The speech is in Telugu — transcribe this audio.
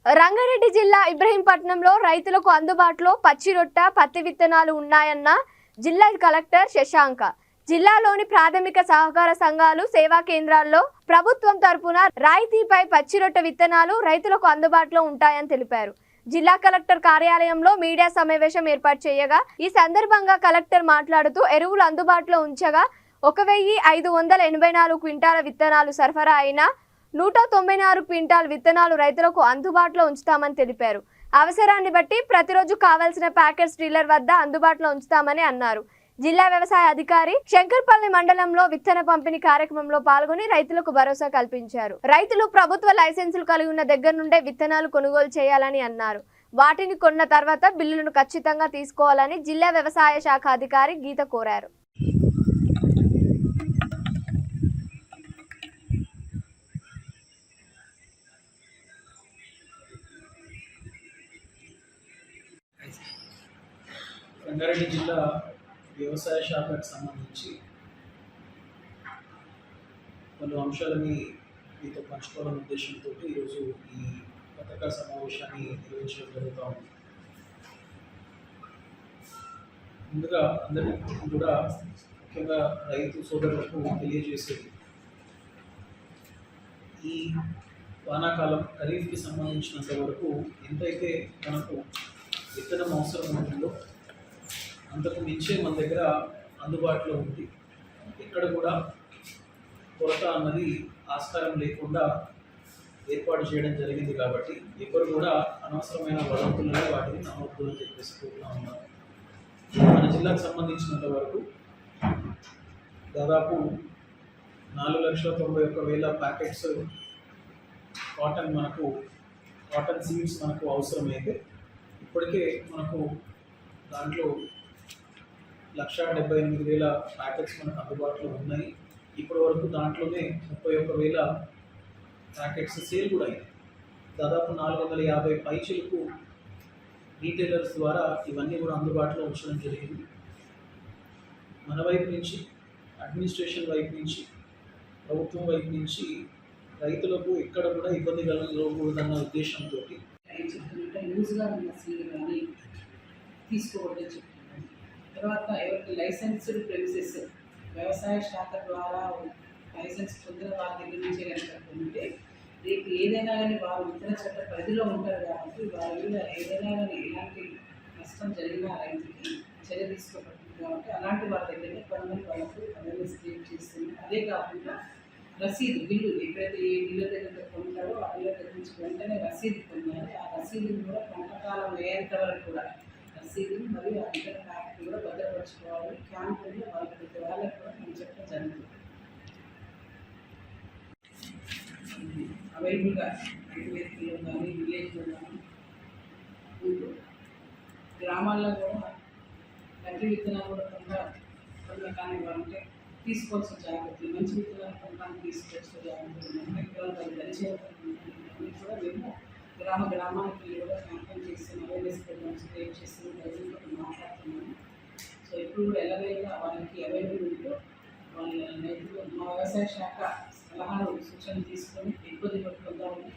రంగారెడ్డి జిల్లా ఇబ్రహీంపట్నంలో రైతులకు అందుబాటులో పచ్చి రొట్ట పత్తి విత్తనాలు ఉన్నాయన్న జిల్లా కలెక్టర్ శశాంక. జిల్లాలోని ప్రాథమిక సహకార సంఘాలు సేవా కేంద్రాల్లో ప్రభుత్వం తరపున రాయితీపై పచ్చి రొట్ట విత్తనాలు రైతులకు అందుబాటులో ఉంటాయని తెలిపారు. జిల్లా కలెక్టర్ కార్యాలయంలో మీడియా సమావేశం ఏర్పాటు చేయగా ఈ సందర్భంగా కలెక్టర్ మాట్లాడుతూ ఎరువులు అందుబాటులో ఉంచగా 1584 క్వింటాల విత్తనాలు సరఫరా అయినా 196 క్వింటాల్ విత్తనాలు రైతులకు అందుబాటులో ఉంచుతామని తెలిపారు. అవసరాన్ని బట్టి ప్రతిరోజు కావాల్సిన ప్యాకెట్స్ డీలర్ వద్ద అందుబాటులో ఉంచుతామని అన్నారు. జిల్లా వ్యవసాయ అధికారి శంకర్పల్లి మండలంలో విత్తన పంపిణీ కార్యక్రమంలో పాల్గొని రైతులకు భరోసా కల్పించారు. రైతులు ప్రభుత్వ లైసెన్సులు కలిగి ఉన్న దగ్గర నుండే విత్తనాలు కొనుగోలు చేయాలని అన్నారు. వాటిని కొన్న తర్వాత బిల్లులను ఖచ్చితంగా తీసుకోవాలని జిల్లా వ్యవసాయ శాఖ అధికారి గీత కోరారు. రంగారెడ్డి జిల్లా వ్యవసాయ శాఖకు సంబంధించి పలు అంశాలని మీతో పంచుకోవాలనే ఉద్దేశంతో ఈరోజు ఈ పత్రికా సమావేశాన్ని నిర్వహించడం జరుగుతూ ఉంది. ముందుగా అందరికీ కూడా ముఖ్యంగా రైతు సోదరులకు తెలియజేసేది, ఈ వానాకాలం ఖరీఫ్కి సంబంధించినంత వరకు ఎంతైతే మనకు విత్తనం అవసరం ఉంటుందో అంతకు మించే మన దగ్గర అందుబాటులో ఉంది. ఎక్కడ కూడా కొరత అన్నది ఆస్కారం లేకుండా ఏర్పాటు చేయడం జరిగింది. కాబట్టి ఎవరు కూడా అనవసరమైన వదంతులను వాటిని నమ్మొద్దు అని చెప్పేసి కోరుతూ ఉన్నారు. మన జిల్లాకు సంబంధించినంత వరకు దాదాపు 4,91,000 ప్యాకెట్స్ కాటన్ సీడ్స్ మనకు అవసరమైతే ఇప్పటికే మనకు దాంట్లో 1,78,000 ప్యాకెట్స్ మనకు అందుబాటులో ఉన్నాయి. ఇప్పటి వరకు దాంట్లోనే 31,000 ప్యాకెట్స్ సేల్ కూడా అయ్యాయి. దాదాపు 450 పైచీలకు రీటైలర్స్ ద్వారా ఇవన్నీ కూడా అందుబాటులో ఉంచడం జరిగింది. మన వైపు నుంచి, అడ్మినిస్ట్రేషన్ వైపు నుంచి, ప్రభుత్వం వైపు నుంచి రైతులకు ఎక్కడ కూడా ఇబ్బంది కలగకూడదన్న ఉద్దేశంతో యూజ్గా ఉన్న సీడ్ కానీ తీసుకోవద్దని చెప్తున్నాను. తర్వాత ఎవరికి లైసెన్స్డ్ ప్రెమిసెస్ వ్యవసాయ శాఖ ద్వారా లైసెన్స్ పొందిన వారి దగ్గర నుంచే కనుక ఉంటే రేపు ఏదైనా కానీ వారు విత్తన చట్ట పరిధిలో ఉంటారు కాబట్టి వారి మీద ఏదైనా కానీ ఎలాంటి నష్టం జరిగినా రైతుకి చర్య తీసుకోబడుతుంది. కాబట్టి అలాంటి వారి దగ్గరనే కొంతమంది వాళ్ళకు అవేర్నెస్ క్రియేట్ చేస్తుంది. అదే కాకుండా రసీదు బిల్లు ఎప్పుడైతే ఏ డీలర్ దగ్గర పొందుతారో ఆ డీలర్ దగ్గర నుంచి వెంటనే రసీదు పొందాలి. ఆ రసీదుని కూడా పంటకాలం అయ్యేంత వరకు కూడా రసీదుని మరియు ఆ ఇతర ప్యాకెట్లు కూడా భద్రపరచుకోవాలి. క్యాంపుల్లో వాళ్ళకి కూడా మనం చెప్పడం జరుగుతుంది. అవైలబుల్గా 5,000 కానీ విలేజ్లో కానీ గ్రామాల్లో కూడా గట్టి విత్తనాలు కూడా కొంత కానీ అంటే తీసుకోవాల్సిన జాగ్రత్తలు, మంచి విత్తనాలు కొనడానికి తీసుకోవాల్సిన జాగ్రత్తలు, ఎకరాలు అన్నీ కూడా మేము గ్రామానికి కూడా క్యాంపెయిన్ చేస్తున్నాం, అవేర్నెస్ ప్రోగ్రామ్స్ క్రియేట్ చేస్తున్నాం, రైతులతో మాట్లాడుతున్నాము. సో ఇప్పుడు కూడా ఎలాగైనా వాళ్ళకి అవైలబుల్ ఉందో వాళ్ళ రైతులు మా వ్యవసాయ శాఖ సలహాలు సూచనలు తీసుకొని ఎక్కువ దిగుబడి పొందాలని